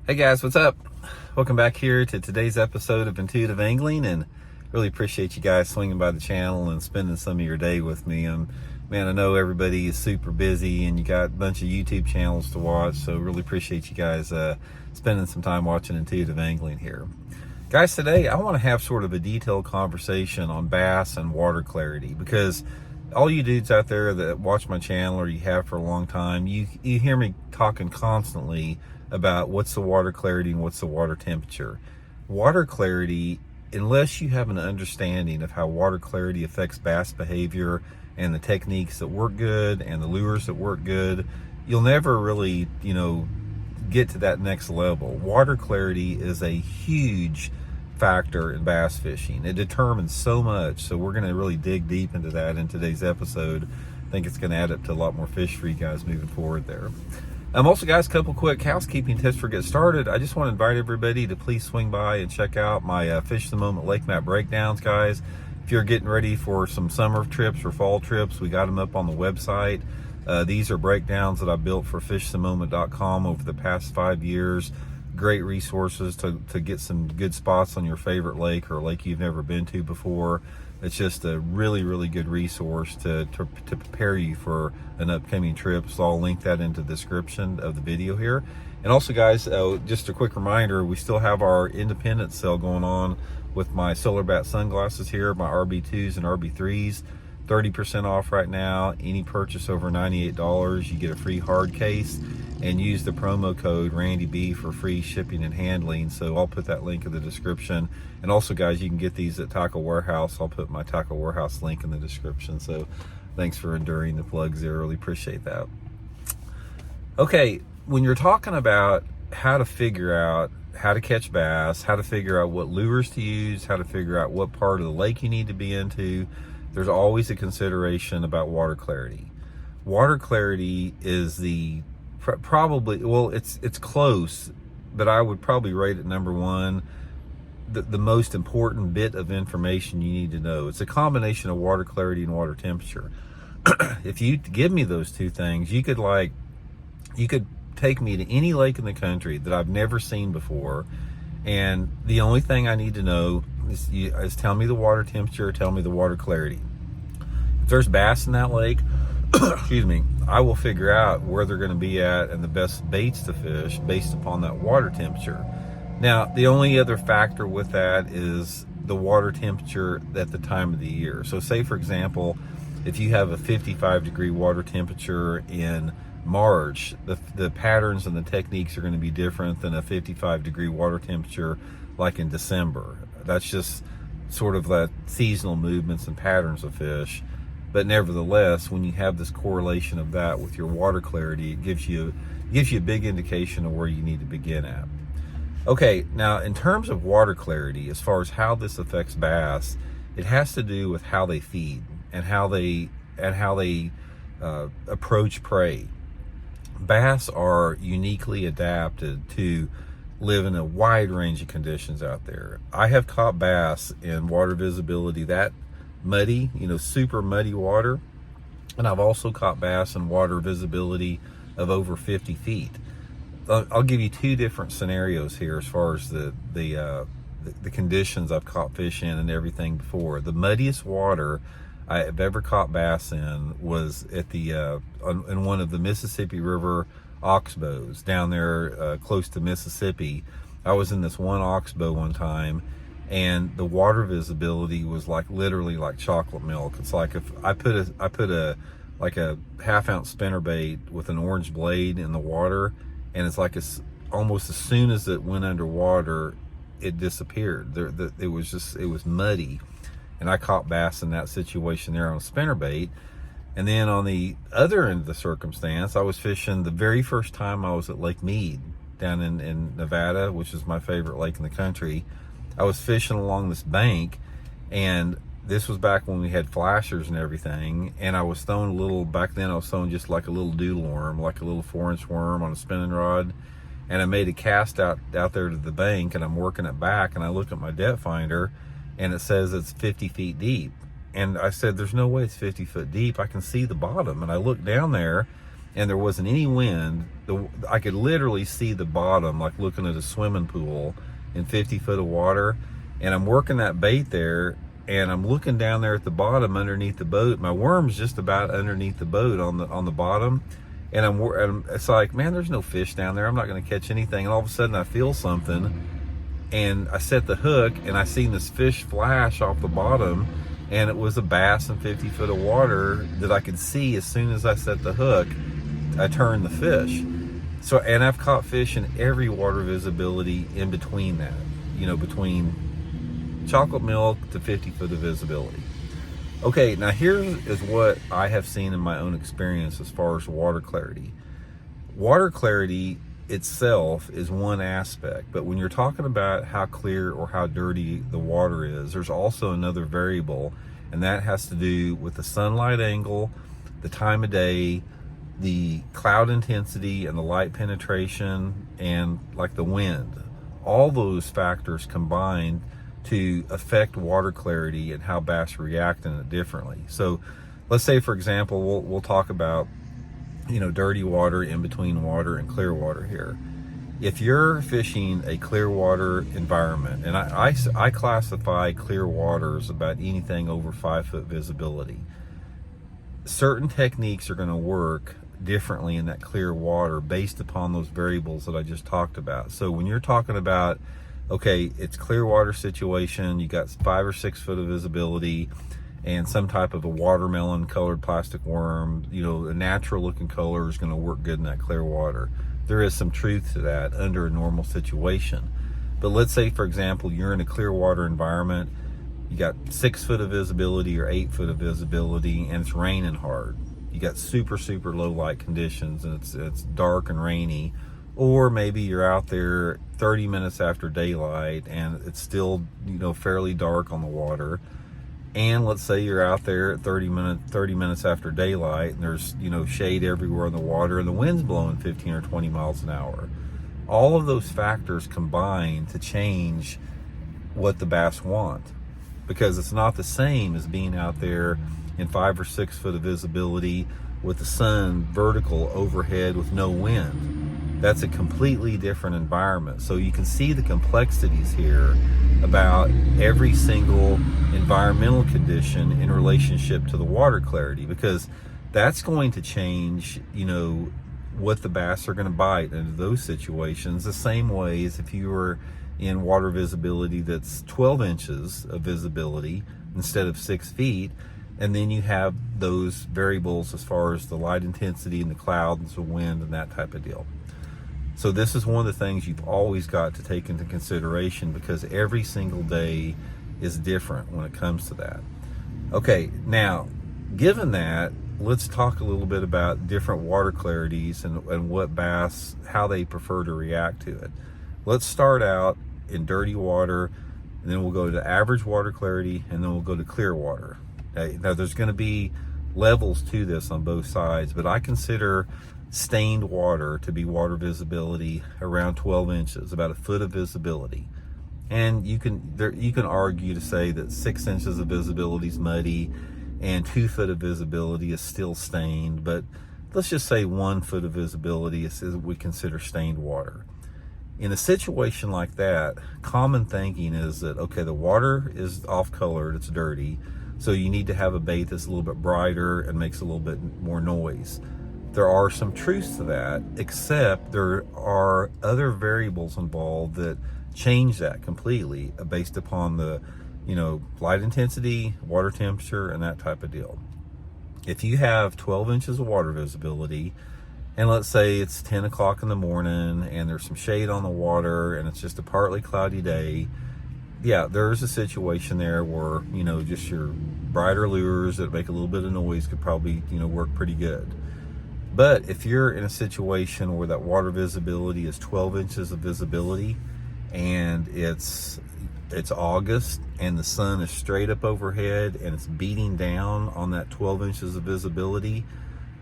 Hey guys, what's up? Welcome back here to today's episode of Intuitive Angling, and really appreciate you guys swinging by the channel and spending some of your day with me. Man, I know everybody is super busy and you got a bunch of YouTube channels to watch, so really appreciate you guys spending some time watching Intuitive Angling here. Guys, today I want to have sort of a detailed conversation on bass and water clarity, because all you dudes out there that watch my channel, or you have for a long time, you hear me talking constantly about what's the water clarity and what's the water temperature. Water clarity, unless you have an understanding of how water clarity affects bass behavior and the techniques that work good and the lures that work good, you'll never really, get to that next level. Water clarity is a huge factor in bass fishing. It determines so much, so we're going to really dig deep into that in today's episode. I think it's going to add up to a lot more fish for you guys moving forward there. Also, guys, a couple quick housekeeping tips for get started. I just want to invite everybody to please swing by and check out my Fish the Moment Lake Map breakdowns, guys. If you're getting ready for some summer trips or fall trips, we got them up on the website. These are breakdowns that I built for fishthemoment.com over the past 5 years. Great resources to get some good spots on your favorite lake or a lake you've never been to before. It's just a really good resource to prepare you for an upcoming trip. So I'll link that into the description of the video here. And also, guys, just a quick reminder, we still have our independent sale going on with my Solar Bat sunglasses here, my RB2s and RB3s. 30% off right now. Any purchase over $98, you get a free hard case, and use the promo code RandyB for free shipping and handling. So I'll put that link in the description. And also, guys, you can get these at Tackle Warehouse. I'll put my Tackle Warehouse link in the description. So thanks for enduring the plugs there. Really appreciate that. Okay, when you're talking about how to figure out how to catch bass, how to figure out what lures to use, how to figure out what part of the lake you need to be into, there's always a consideration about water clarity. Water clarity is it's close, but I would probably rate it number one, the most important bit of information you need to know. It's a combination of water clarity and water temperature. If you give me those two things, you could take me to any lake in the country that I've never seen before, and the only thing I need to know is tell me the water temperature, tell me the water clarity. If there's bass in that lake, excuse me, I will figure out where they're going to be at and the best baits to fish based upon that water temperature. Now, the only other factor with that is the water temperature at the time of the year. So say, for example, if you have a 55-degree water temperature in March, the patterns and the techniques are going to be different than a 55-degree water temperature like in December. That's just sort of that seasonal movements and patterns of fish. But nevertheless, when you have this correlation of that with your water clarity, it gives you a big indication of where you need to begin at. Okay, now in terms of water clarity, as far as how this affects bass, it has to do with how they feed and how they approach prey. Bass are uniquely adapted to live in a wide range of conditions out there. I have caught bass in water visibility that muddy, super muddy water, and I've also caught bass in water visibility of over 50 feet. I'll give you two different scenarios here as far as the conditions I've caught fish in and everything before. The muddiest water I have ever caught bass in was at in one of the Mississippi River oxbows down there close to Mississippi. I was in this one oxbow one time, and the water visibility was literally like chocolate milk. It's like if I put a half-ounce spinnerbait with an orange blade in the water, and it's like almost as soon as it went underwater, it disappeared. It was muddy. And I caught bass in that situation there on a spinnerbait. And then on the other end of the circumstance, I was fishing the very first time I was at Lake Mead down in Nevada, which is my favorite lake in the country. I was fishing along this bank, and this was back when we had flashers and everything, and I was throwing just like a little doodle worm, like a little 4-inch worm on a spinning rod. And I made a cast out there to the bank, and I'm working it back, and I look at my depth finder, and it says it's 50 feet deep. And I said, there's no way it's 50 foot deep. I can see the bottom. And I looked down there, and there wasn't any wind, I could literally see the bottom, like looking at a swimming pool in 50 foot of water. And I'm working that bait there, and I'm looking down there at the bottom underneath the boat. My worm's just about underneath the boat on the bottom, and it's like, man, there's no fish down there. I'm not going to catch anything. And all of a sudden, I feel something, and I set the hook, and I seen this fish flash off the bottom, and it was a bass in 50 foot of water that I could see as soon as I set the hook. I turned the fish. So, and I've caught fish in every water visibility in between that, between chocolate milk to 50 foot of visibility. Okay, now here is what I have seen in my own experience as far as water clarity. Water clarity itself is one aspect, but when you're talking about how clear or how dirty the water is, there's also another variable, and that has to do with the sunlight angle, the time of day, the cloud intensity, and the light penetration, and like the wind. All those factors combined to affect water clarity and how bass react in it differently. So let's say, for example, we'll talk about dirty water, in between water, and clear water here. If you're fishing a clear water environment, and I classify clear water as about anything over 5 foot visibility, certain techniques are going to work differently in that clear water based upon those variables that I just talked about. So when you're talking about, okay, it's clear water situation, you got 5 or 6 foot of visibility, and some type of a watermelon colored plastic worm, a natural looking color is going to work good in that clear water. There is some truth to that under a normal situation. But let's say, for example, you're in a clear water environment, you got 6 foot of visibility or 8 foot of visibility, and it's raining hard. You got super, super low light conditions, and it's dark and rainy. Or maybe you're out there 30 minutes after daylight and it's still, fairly dark on the water. And let's say you're out there at 30 minutes after daylight, and there's, shade everywhere in the water, and the wind's blowing 15 or 20 miles an hour. All of those factors combine to change what the bass want, because it's not the same as being out there in 5 or 6 foot of visibility with the sun vertical overhead with no wind. That's a completely different environment. So you can see the complexities here about every single environmental condition in relationship to the water clarity, because that's going to change, what the bass are going to bite into those situations, the same way as if you were in water visibility that's 12 inches of visibility instead of 6 feet. And then you have those variables as far as the light intensity and the clouds, the wind, and that type of deal. So this is one of the things you've always got to take into consideration, because every single day is different when it comes to that. Okay, now, given that, let's talk a little bit about different water clarities and what bass, how they prefer to react to it. Let's start out in dirty water, and then we'll go to average water clarity, and then we'll go to clear water. Now, there's going to be levels to this on both sides, but I consider stained water to be water visibility around 12 inches, about a foot of visibility. And you can argue to say that 6 inches of visibility is muddy and 2 foot of visibility is still stained, but let's just say 1 foot of visibility is we consider stained water. In a situation like that, common thinking is that, okay, the water is off colored, it's dirty, so you need to have a bait that's a little bit brighter and makes a little bit more noise. There are some truths to that, except there are other variables involved that change that completely based upon the, light intensity, water temperature, and that type of deal. If you have 12 inches of water visibility, and let's say it's 10 o'clock in the morning and there's some shade on the water and it's just a partly cloudy day, yeah, there's a situation there where, just your brighter lures that make a little bit of noise could probably, work pretty good. But if you're in a situation where that water visibility is 12 inches of visibility and it's August and the sun is straight up overhead and it's beating down on that 12 inches of visibility,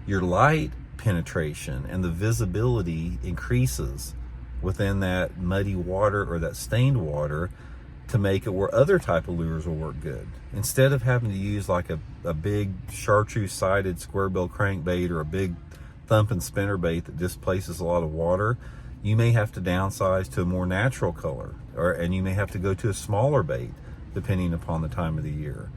your light penetration and the visibility increases within that muddy water or that stained water to make it where other type of lures will work good. Instead of having to use like a big chartreuse sided square bill crankbait or a big thumping spinnerbait that displaces a lot of water, you may have to downsize to a more natural color, and you may have to go to a smaller bait depending upon the time of the year.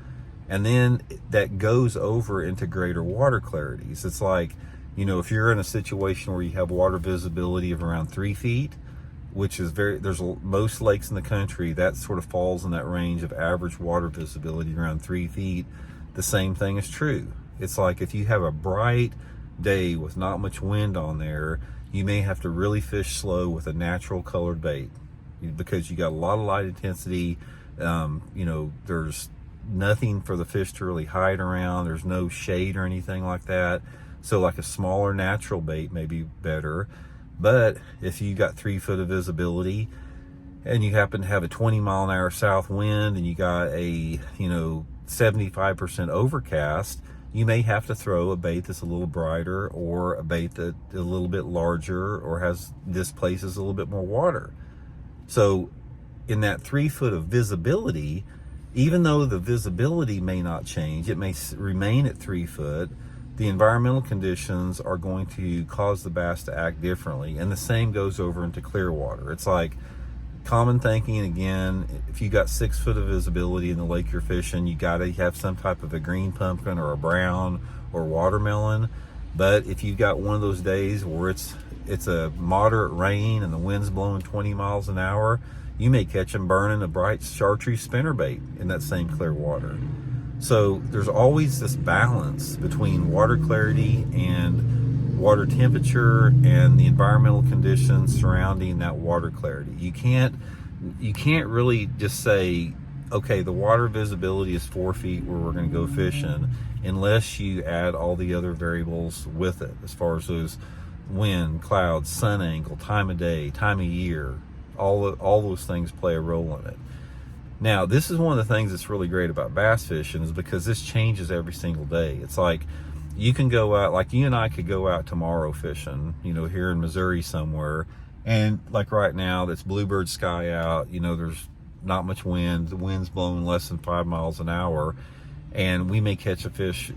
And then that goes over into greater water clarities. It's like, you know, if you're in a situation where you have water visibility of around 3 feet, which is most lakes in the country, that sort of falls in that range of average water visibility around 3 feet. The same thing is true. It's like if you have a bright day with not much wind on there, you may have to really fish slow with a natural colored bait because you got a lot of light intensity. You know, there's nothing for the fish to really hide around. There's no shade or anything like that. So like a smaller natural bait may be better. But if you got 3 foot of visibility and you happen to have a 20-mile-an-hour south wind and you got a, you know, 75% overcast, you may have to throw a bait that's a little brighter, or a bait that a little bit larger, or displaces a little bit more water. So in that 3 foot of visibility, even though the visibility may not change, it may remain at 3 foot, the environmental conditions are going to cause the bass to act differently. And the same goes over into clear water. It's like common thinking, again, if you got 6 foot of visibility in the lake you're fishing, you got to have some type of a green pumpkin or a brown or watermelon. But if you got one of those days where it's a moderate rain and the wind's blowing 20 miles an hour, you may catch them burning a bright chartreuse spinnerbait in that same clear water. So there's always this balance between water clarity and water temperature and the environmental conditions surrounding that water clarity. You can't really just say, okay, the water visibility is 4 feet where we're going to go fishing, unless you add all the other variables with it, as far as those wind, clouds, sun angle, time of day, time of year. All those things play a role in it. Now, this is one of the things that's really great about bass fishing, is because this changes every single day. It's like you can go out, like you and I could go out tomorrow fishing, you know, here in Missouri somewhere, and like right now, it's bluebird sky out, you know, there's not much wind, the wind's blowing less than 5 miles an hour, and we may catch a fish,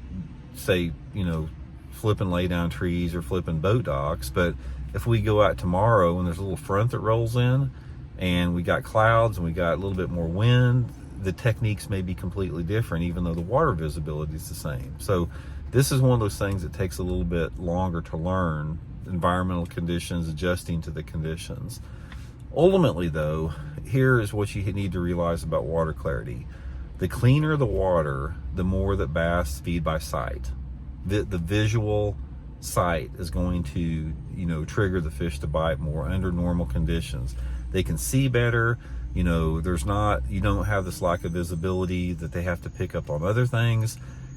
say, you know, flipping lay down trees or flipping boat docks. But if we go out tomorrow and there's a little front that rolls in and we got clouds and we got a little bit more wind, the techniques may be completely different, even though the water visibility is the same. So this is one of those things that takes a little bit longer to learn, environmental conditions, adjusting to the conditions. Ultimately though, here is what you need to realize about water clarity. The cleaner the water, the more that bass feed by sight. The visual sight is going to, you know, trigger the fish to bite more under normal conditions. They can see better, you know, you don't have this lack of visibility that they have to pick up on other things.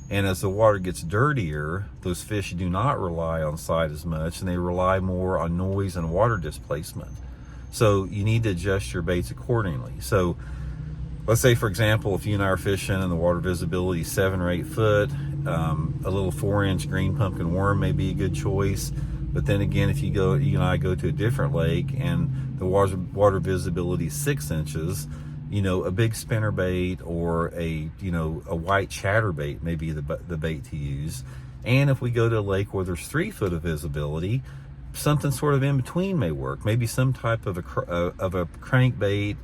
And as the water gets dirtier, those fish do not rely on sight as much, and they rely more on noise and water displacement. So you need to adjust your baits accordingly. So let's say, for example, if you and I are fishing and the water visibility is 7 or 8 foot, a little 4-inch green pumpkin worm may be a good choice. But then again, if you and I go to a different lake and the water visibility is 6 inches, you know, a big spinnerbait or a white chatterbait may be the bait to use. And if we go to a lake where there's 3 foot of visibility, something sort of in between may work. Maybe some type of a crankbait,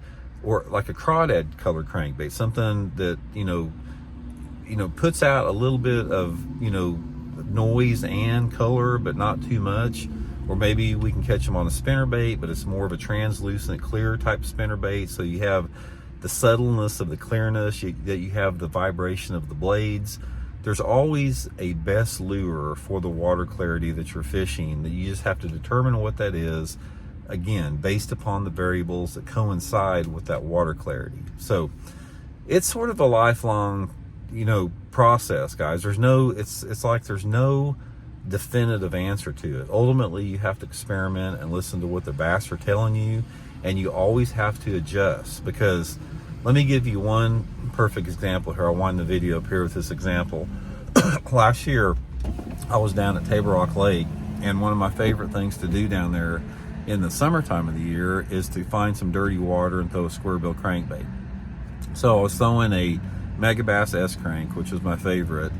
or like a crawdad colored crankbait, something that you know puts out a little bit of noise and color, but not too much. Or maybe we can catch them on a spinnerbait, but it's more of a translucent, clear type spinnerbait. So you have the subtleness of the clearness, that you have the vibration of the blades. There's always a best lure for the water clarity that you're fishing, that you just have to determine what that is, again, based upon the variables that coincide with that water clarity. So it's sort of a lifelong, process, guys. It's like there's no definitive answer to it. Ultimately, you have to experiment and listen to what the bass are telling you, and you always have to adjust. Because let me give you one perfect example here. I'll wind the video up here with this example. Last year, I was down at Table Rock Lake, and one of my favorite things to do down there in the summertime of the year is to find some dirty water and throw a square bill crankbait. So I was throwing a Megabass S crank, which was my favorite,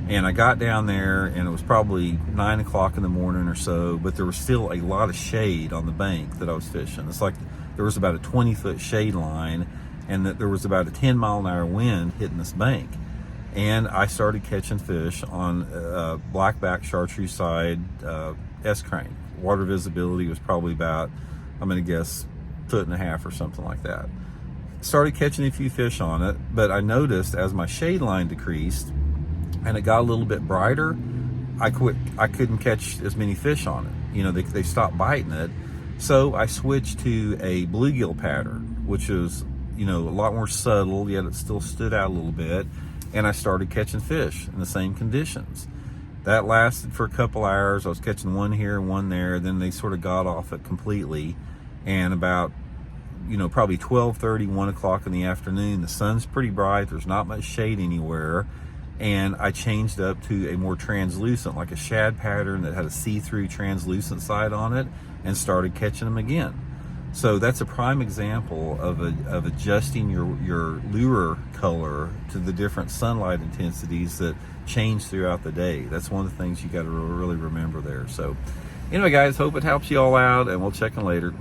And I got down there, and it was probably 9 o'clock in the morning or so, but there was still a lot of shade on the bank that I was fishing. It's like there was about a 20-foot shade line, and that there was about a 10-mile-an-hour wind hitting this bank. And I started catching fish on blackback chartreuse side S-crank. Water visibility was probably about, I'm going to guess, 1.5 foot or something like that. Started catching a few fish on it, but I noticed as my shade line decreased and it got a little bit brighter, I couldn't catch as many fish on it. You know, they stopped biting it. So I switched to a bluegill pattern, which is, you know, a lot more subtle, yet it still stood out a little bit. And I started catching fish in the same conditions. That lasted for a couple hours. I was catching one here and one there. Then they sort of got off it completely. And about, you know, probably 12:30, 1 o'clock in the afternoon, the sun's pretty bright. There's not much shade anywhere. And I changed up to a more translucent, like a shad pattern that had a see-through translucent side on it, and started catching them again. So that's a prime example of adjusting your lure color to the different sunlight intensities that change throughout the day. That's one of the things you got to really remember there. So anyway, guys, hope it helps you all out, and we'll check in later.